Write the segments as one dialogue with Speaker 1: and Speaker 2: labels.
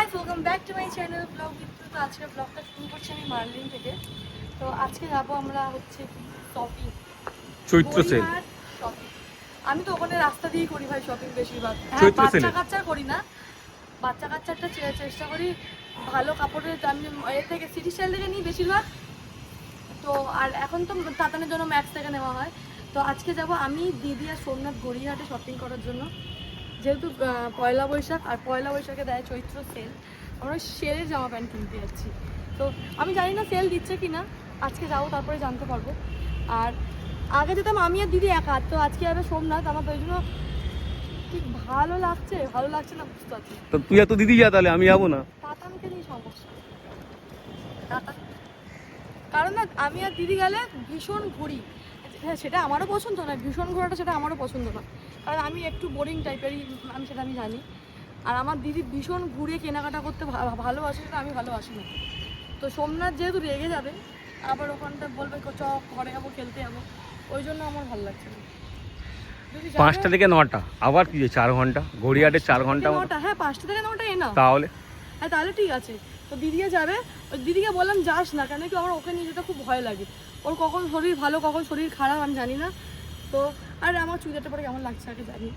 Speaker 1: Guys, welcome back to my channel blog বিদ্যুৎ। তো আজকে ব্লগটা শুরু করছি আমি মার্লিন থেকে। তো আজকে যাবো আমরা হচ্ছে শপিং,
Speaker 2: চৈত্র সেল।
Speaker 1: শপিং। আমি তো ওখানে রাস্তা দিয়েই করি ভাই শপিং বেশিরভাগ। হ্যাঁ,
Speaker 2: চৈত্র
Speaker 1: বাচ্চা
Speaker 2: সেলে
Speaker 1: কাচ্চার করি না, বাচ্চা কাচ্চারটা চেষ্টা করি ভালো কাপড়ের। আমি এর থেকে সিটি স্টাইল থেকে নিই বেশিরভাগ। তো আর এখন তো তাতানের জন্য ম্যাক্স থেকে নেওয়া হয়। তো আজকে যাব আমি, দিদি আর সোমনাথ গড়িয়াহাটে শপিং করার জন্য। যেহেতু পয়লা বৈশাখ, আর পয়লা বৈশাখে দেয় চৈত্র সেল, আমরা সেলের জামা প্যান্ট কিনতে যাচ্ছি। তো আমি জানি না সেল দিচ্ছে কি না, আজকে যাবো তারপরে জানতে পারবো। আর আগে যেতাম আমি আর দিদি একা, তো আজকে যাবে সোমনাথ। আমার তো ওই জন্য ঠিক ভালো লাগছে না বুঝতে পারছি।
Speaker 2: তো তুই এত দিদি যা, তাহলে আমি যাবো না।
Speaker 1: তাতানকে নিয়ে সমস্যা, কারণ না আমি আর দিদি গেলে ভীষণ ঘুরি। হ্যাঁ, সেটা আমারও পছন্দ না, ভীষণ ঘোরাটা সেটা আমারও পছন্দ না, কারণ আমি একটু বোরিং টাইপেরই, সেটা আমি জানি। আর আমার দিদি ভীষণ ঘুরে কেনাকাটা করতে ভালোবাসে, সেটা আমি ভালোবাসি না। তো সোমনাথ যেহেতু রেগে যাবে, আবার ওখানটা বলবে চ ঘরে যাবো, খেলতে যাবো, ওই জন্য আমার ভালো লাগছে না।
Speaker 2: 5টা থেকে 9টা, আবার কি 4 ঘন্টা গড়িয়াহাটে, 4 ঘন্টা মতো।
Speaker 1: 9টা, হ্যাঁ 5টা থেকে 9টা এ না
Speaker 2: তাহলে
Speaker 1: হ্যাঁ, তাহলে ঠিক আছে। তো দিদিকে যাবে, ওই দিদিকে বললাম যাস না, কেন কি আমার ওকে নিয়ে যেতে খুব ভয় লাগে। ওর কখন শরীর ভালো কখন শরীর খারাপ আমি জানি না। তো আর আমার চুড়িদারটা পরে কেমন লাগছে আগে জানি,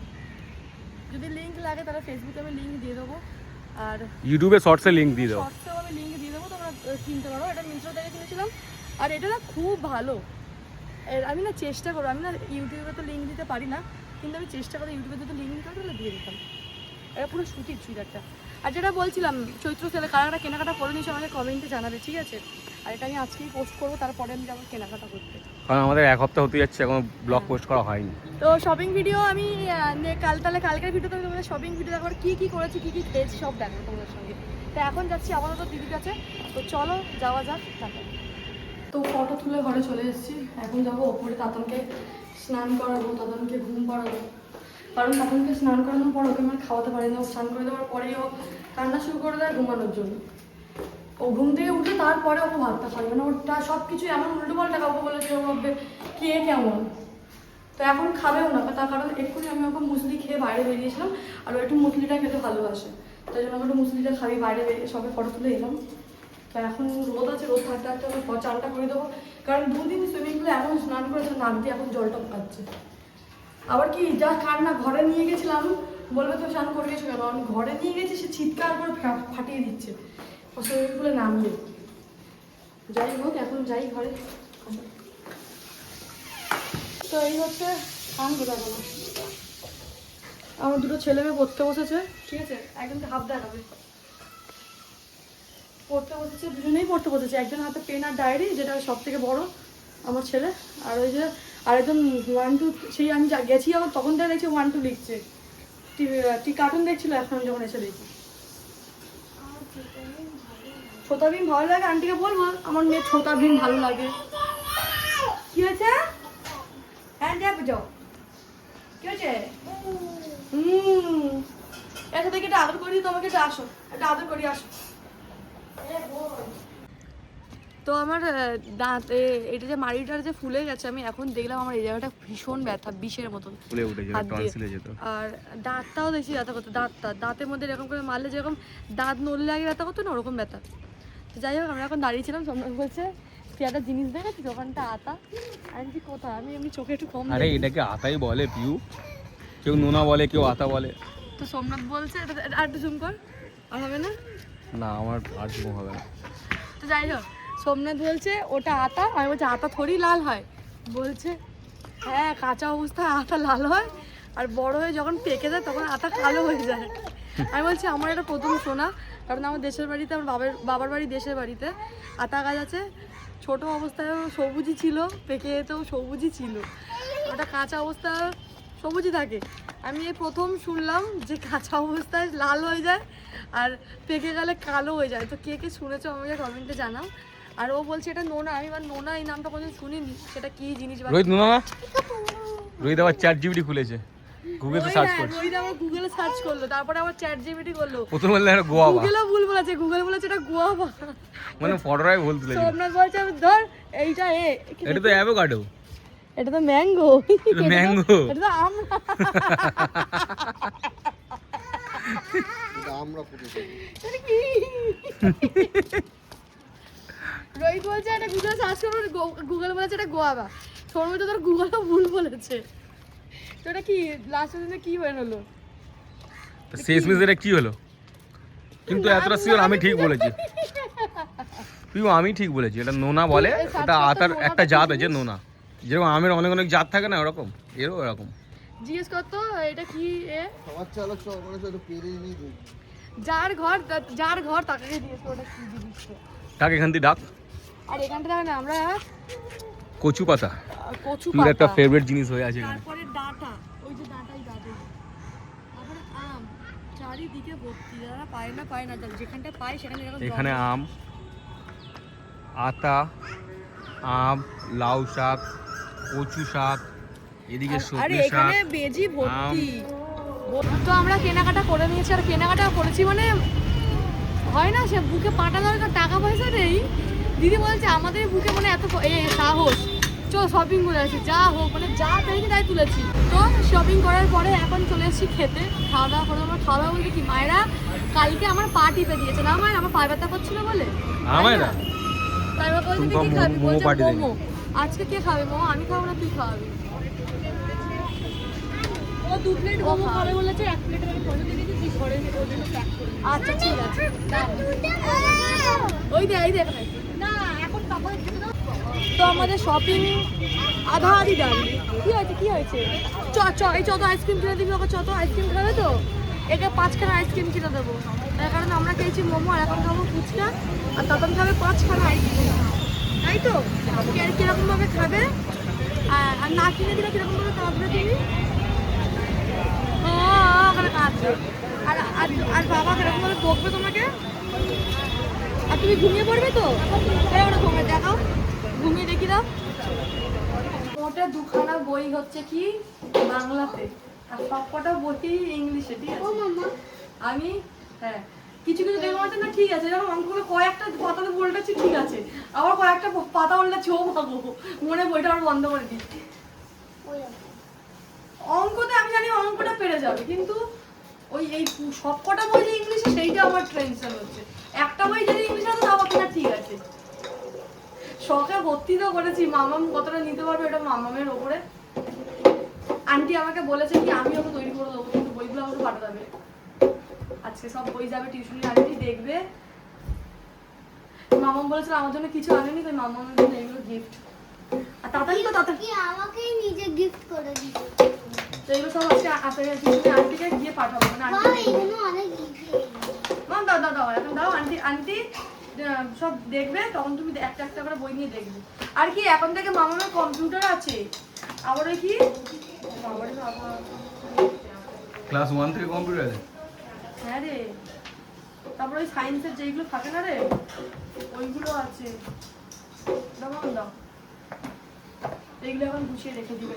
Speaker 1: যদি লিঙ্ক লাগে তাহলে ফেসবুকে আমি লিঙ্ক দিয়ে দেবো, আর
Speaker 2: ইউটিউবে শর্টসে লিংক দিয়ে দাও।
Speaker 1: শর্টসেও আমি লিঙ্ক দিয়ে দেবো, তোমরা কিনতে পারো। এটা মিন্ত্রা থেকে কিনেছিলাম, আর এটা না খুব ভালো। আমি না চেষ্টা করবো, আমি না ইউটিউবে তো লিঙ্ক দিতে পারি না, কিন্তু আমি চেষ্টা করি ইউটিউবে যদি লিঙ্ক দিতে তাহলে দিয়ে দিতাম। এটা পুরো সুতির চুড়িদারটা। আর যেটা বলছিলাম, চৈত্র সেলে কারা কেনাকাটা করে নিয়েছে আমাকে কমেন্টে জানাবে, ঠিক আছে? আর এটা আমি আজকেই পোস্ট করবো, তারপরে আমি যাবো কেনাকাটা করতে,
Speaker 2: কারণ আমাদের 1 সপ্তাহ হতে যাচ্ছে, এখনো ব্লগ পোস্ট করা হয়নি।
Speaker 1: তো শপিং ভিডিও আমি কালকের ভিডিওতে আমি তোমাদের শপিং ভিডিও দেখাবো, কী কী করেছি কী কী খেয়েছি সব দেখাবো তোমাদের সঙ্গে। তো এখন যাচ্ছি আপাতত দিদির কাছে, তো চলো যাওয়া যাক। তো ফটো তুলে ঘরে চলে এসেছি, এখন যাবো ওপরে তাতনকে স্নান করাবো, তাতনকে ঘুম পাড়াবো। কারণ তাতনকে স্নান করানোর পর ওকে আমার খাওয়াতে পারি না, ও স্নান করে দেওয়ার পরেই ও কান্না শুরু করে দেয় ঘুমানোর জন্য। ও ঘুম থেকে উঠে তারপরে ওকে ভাতটা খাবে, মানে ওটা সব কিছু এমন উল্টো পাল্টা কাউকে বলেছে, ও ভাববে কে কেমন। তো এখন খাবেও না, তার কারণ এক্ষুনি আমি ওকে মুসলি খেয়ে বাইরে বেরিয়েছিলাম, আর ও একটু মুসলিটা খেতে ভালোবাসে, তাই জন্য আমি একটু মুসলিটা খাবি বাইরে বেরিয়ে সবে ফটো তুলে এলাম। তো এখন রোদ আছে, রোদ থাকতে থাকতে আমি চানটা করে দেবো, কারণ 2 দিন সুইমিং পুলে এখন স্নান করে নাক দিয়ে এখন জলটা পাচ্ছে। আবার কি যা কান্না, ঘরে নিয়ে গেছিলাম বলবে তো স্নান করে গেছো কেন, আমি ঘরে নিয়ে গেছি, সে চিৎকার করে ফাটিয়ে দিচ্ছে সুইমিং পুলে নামিয়ে। যাই হোক, এখন যাই ঘরে। তো এই হচ্ছে আমার দুটো ছেলে মেয়ে পড়তে বসেছে, ঠিক আছে? একজনকে হাফ দেখাবে, পড়তে বসেছে, দুজনেই পড়তে বসেছে। একজন হাতে পেন আর ডায়েরি, যেটা সব থেকে বড় আমার ছেলে, আর ওই যে আরেকজন 1 2, সেই আমি গেছি আমার তখন থেকে দেখছি 1 2 লিখছে। কার্টুন দেখছিল, এখন আমি যখন এসে দেখি। ছোটা ভীম ভালো লাগে, আন্টিকে বলবো আমার মেয়ে ছোটা ভীম ভালো লাগে। কি হয়েছে? হ্যাঁ যাবো, যাও। কি হয়েছে? এসে দেখি এটা আদর করি, তোমাকে এটা আসো, এটা আদর করি, আসো। তো আমার দাঁত, এটা যে মাড়িটার যে ফুলে গেছে, আমি এখন দেখলাম আমার এই জায়গাটা ভীষণ ব্যথা, বিষের মতন
Speaker 2: ফুলে উঠেছে, টনসিলে যেত।
Speaker 1: আর দাঁতটাও দেখছি ব্যথা করতো, দাঁতের মধ্যে এরকম করে মারলে যেরকম দাঁত নড়লে আগে ব্যথা করতো না, ওরকম ব্যথা। তো যাই হোক, আমরা এখন দাঁড়িয়েছিলাম, সোমনাথ বলছে তুই একটা জিনিস দেখেছিস দোকানটা আতা, আমি কোথায়, আমি এমনি চোখে একটু কম।
Speaker 2: আরে এটাকে আতাই বলে পিউ, কেউ নোনা বলে, কেউ আতা বলে।
Speaker 1: তো সোমনাথ বলছে এটা আর একটু জুম কর, আর হবে না?
Speaker 2: না, আমার আর জুম হবে না।
Speaker 1: তো যাই হোক, সোমনাথ বলছে ওটা আতা, আমি বলছি আতা থোড়ি লাল হয়, বলছে হ্যাঁ কাঁচা অবস্থায় আতা লাল হয়, আর বড় হয়ে যখন পেকে যায় তখন আতা কালো হয়ে যায়। আমি বলছি আমার এটা প্রথম শোনা, কারণ আমার দেশের বাড়িতে, আমার বাবার বাড়ি দেশের বাড়িতে আতা গাছ আছে, ছোট অবস্থায়ও সবুজই ছিল, পেকে যেতেও সবুজই ছিল, ওটা কাঁচা অবস্থায় সবুজই থাকে। আমি এই প্রথম শুনলাম যে কাঁচা অবস্থায় লাল হয়ে যায় আর পেকে গেলে কালো হয়ে যায়। তো কে কে শুনেছো আমাকে কমেন্টে জানাও। আর ও বলছে এটা নোনা, আমি এবার নোনা এই নামটা কোনোদিন শুনিনি, সেটা কি জিনিস?
Speaker 2: রোহিত নোনা না, রোহিত আবার ChatGPT খুলেছে, গুগলে সার্চ করছে।
Speaker 1: রোহিত আবার গুগলে সার্চ করলো, তারপরে আবার ChatGPT করলো।
Speaker 2: প্রথম বললে এটা গোয়াবা,
Speaker 1: গুগলও ভুল বলেছে, গুগল বলেছে এটা গোয়াবা,
Speaker 2: মানে ফটোরাই ভুল তুলেছে।
Speaker 1: সোমনাথ বলছে ধর এইটা
Speaker 2: এটা তো অ্যাভোকাডো,
Speaker 1: এটা তো ম্যাঙ্গো,
Speaker 2: ম্যাঙ্গো,
Speaker 1: এটা তো আম।
Speaker 3: আমরা ফুটে থাকি।
Speaker 1: এটা কি রোহিত বলছে এটা গুগল সার্চ করো, গুগল বলেছে এটা গোয়াবা। সৌমিত তোর গুগলও ভুল বলেছে। তো এটা কি লাস্ট দিনে কি হয়ে হলো?
Speaker 2: তো শেষ মেসেজে কি হলো? কিন্তু এতটা শিওর আমি ঠিক বলেছি। তুই আমি ঠিক বলেছি, এটা নোনা বলে, এটা আতার একটা জাত আছে নোনা, যেরকম আমের অনেক অনেক জাত থাকে না ওরকম, এরও ওরকম।
Speaker 1: জিজ্ঞেস কর তো এটা কি এ?
Speaker 3: সবার চালা সব মানে তো পেরে নিয়ে যাই।
Speaker 1: যার ঘর তাকে জিজ্ঞেস কর ওটা কি জিনিস।
Speaker 2: ডাক এখান থেকে ডাক।
Speaker 1: আর এখানটা দেখো না আমরা
Speaker 2: কচু পাতা,
Speaker 1: কচু
Speaker 2: তুই একটা
Speaker 1: পাতা,
Speaker 2: ফেভারিট জিনিস হয়ে আছে এখানে।
Speaker 1: তারপরে ডাটা, ওই যে ডাটাই ডাটা, তারপরে আম চারিদিকে ভর্তি, যারা পায় না যেখানটা পায় সেখানে এরকম
Speaker 2: এখানে আম, আতা, আম, লাউ শাক, কচু শাক, এদিকে
Speaker 1: আরে
Speaker 2: সজনে শাক,
Speaker 1: এখানে বেজি ভর্তি। তো আমরা কেনাকাটা করে নিয়েছি, আর কেনাকাটা করেছি মানে হয় না সে বুকে পাটা দরকার, টাকা পয়সা নেই। দিদি বলছে আমাদের বুকে মানে এত সাহস, চো শপিং করে আসি, যা হোক মানে যা পেয়েছি তাই তুলেছি। তো শপিং করার পরে এখন চলে এসেছি খেতে, খাওয়া দাওয়া করে। আমরা খাওয়া দাওয়া বলতে কি, মায়েরা কালকে আমার পা টিপে দিয়েছে না, মায়ের আমার পা ব্যথা করছিল বলে,
Speaker 2: আমায় না
Speaker 1: তাই বলছে তুই কি খাবি, বলছে মোমো। আজকে কে খাবে মোমো? আমি খাবো না, তুই খাওয়াবি। ও 2 প্লেট মোমো খাবে বলেছে, 1 প্লেটের আমি পয়সা দিয়ে দিয়েছি, ঘরে নিয়ে ওর জন্য প্যাক করে। আচ্ছা ঠিক আছে, ওই দে এই দে না এখন পাপা খেতে দাও। তো আমাদের শপিং আধা আধি ডাল। কি হয়েছে এই চত আইসক্রিম কিনে দিবি ওকে, চত আইসক্রিম খাবে তো একে 5খানা আইসক্রিম কিনে দেবো। তার কারণ আমরা খেয়েছি মোমো, আর এখন খাবো ফুচকা, আর তখন খাবে 5খানা আইসক্রিম, তাই তো? কিরকম ভাবে খাবে? আর না কিনে দিলে কিরকম ভাবে কাঁদবে তুমি? ওখানে কাঁদবে। আর আর বাবা কিরকম ভাবে বকবে তোমাকে? আর তুমি ঘুমিয়ে পড়বে তো? ওটা ঘুমিয়ে দেখাও, ঘুমিয়ে দেখি দাও। মোটে 2খানা বই হচ্ছে কি বাংলাতে, আর সবকটা বই ইংলিশে, ঠিক আছে? আমি হ্যাঁ কিছু দেখবো আছে না, ঠিক আছে, যেমন অঙ্কগুলো কয়েকটা পাতাতে উল্টাচ্ছি ঠিক আছে, আবার কয়েকটা পাতা উল্টাচ্ছি ও ভাবো মনে বইটা আবার বন্ধ করে দিচ্ছি। অঙ্কতে আমি জানি অঙ্কটা পেরে যাবে, কিন্তু ওই এই সবকটা বই যে ইংলিশে সেইটা আমার টেনশন হচ্ছে। একটা বই যদি ইংলিশে আছে তাও কিনা ঠিক আছে। শখে ভর্তি তো করেছি, মামাম কতটা নিতে পারবে ওটা মামামের ওপরে। আন্টি আমাকে বলেছে কি আমি ওকে তৈরি করে দেবো, কিন্তু বইগুলো আমাকে পাঠাতে হবে। আজকে সব বই যাবে টিউশনি, আন্টি দেখবে। মামাম বলেছিল আমার জন্য কিছু আনেনি, তাই মামামের জন্য এগুলো গিফট। আর তাড়াতাড়ি তো তাড়াতাড়ি
Speaker 4: আমাকেই নিজে গিফট করে দিতে।
Speaker 1: তো এগুলো সব আজকে টিউশনি আন্টিকে গিয়ে পাঠাবো, মানে আন্টি
Speaker 4: এগুলো অনেক ইজি।
Speaker 1: মাম দাও এখন দাও, আন্টি সব দেখবে, তখন তুমি একটা একটা করে বই নিয়ে দেখবে। আর কি এখন থেকে মামামের কম্পিউটার আছে, আবার ওই কি
Speaker 2: ক্লাস 1 থেকে কম্পিউটার আছে।
Speaker 1: হ্যাঁ রে, তারপর ওই সায়েন্সের যেগুলো থাকে না রে ওইগুলো আছে। দাও এগুলো এখন গুছিয়ে রেখে দিবে।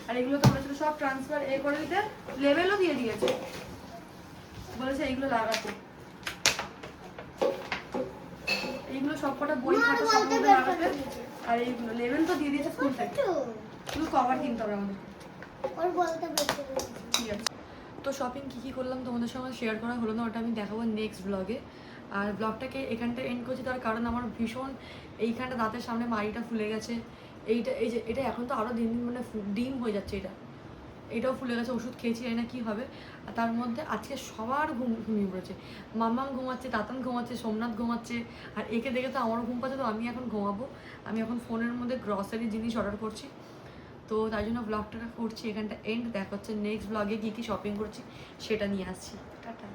Speaker 1: আর এগুলো তো বলেছিল সব ট্রান্সফার করে দিতে, লেভেলও দিয়ে দিয়েছে, বলেছে এইগুলো লাগাতে। এইগুলো সবকটা বই খাতা সবগুলো লাগাতে, আর এইগুলো লেভেল তো দিয়ে দিয়েছে স্কুল থেকে, শুধু কভার কিনতে হবে আমাদের। ঠিক আছে, তো শপিং কী করলাম তোমাদের সঙ্গে শেয়ার করা হলো না, ওটা আমি দেখাবো নেক্সট ব্লগে। আর ব্লগটাকে এখানটা এন্ড করছি, তার কারণ আমার ভীষণ এইখানটা দাঁতের সামনে মাড়িটা ফুলে গেছে। এই যে এটা এখন তো আরও দিন দিন মানে ডিম হয়ে যাচ্ছে, এটাও ফুলে গেছে, ওষুধ খেয়েছি, জানি না কী হবে। আর তার মধ্যে আজকে সবার ঘুমিয়ে পড়েছে, মাম্মাম ঘুমাচ্ছে, তাতান ঘুমাচ্ছে, সোমনাথ ঘুমাচ্ছে, আর একে দেখে তো আমারও ঘুম পাচ্ছে। তো আমি এখন ঘুমাবো, আমি এখন ফোনের মধ্যে গ্রসারি জিনিস অর্ডার করছি, তো তাই জন্য ব্লগটা করছি এখানটা এন্ড। দেখা হচ্ছে নেক্সট ব্লগে কী কী শপিং করছি সেটা নিয়ে আসছি। টাটা।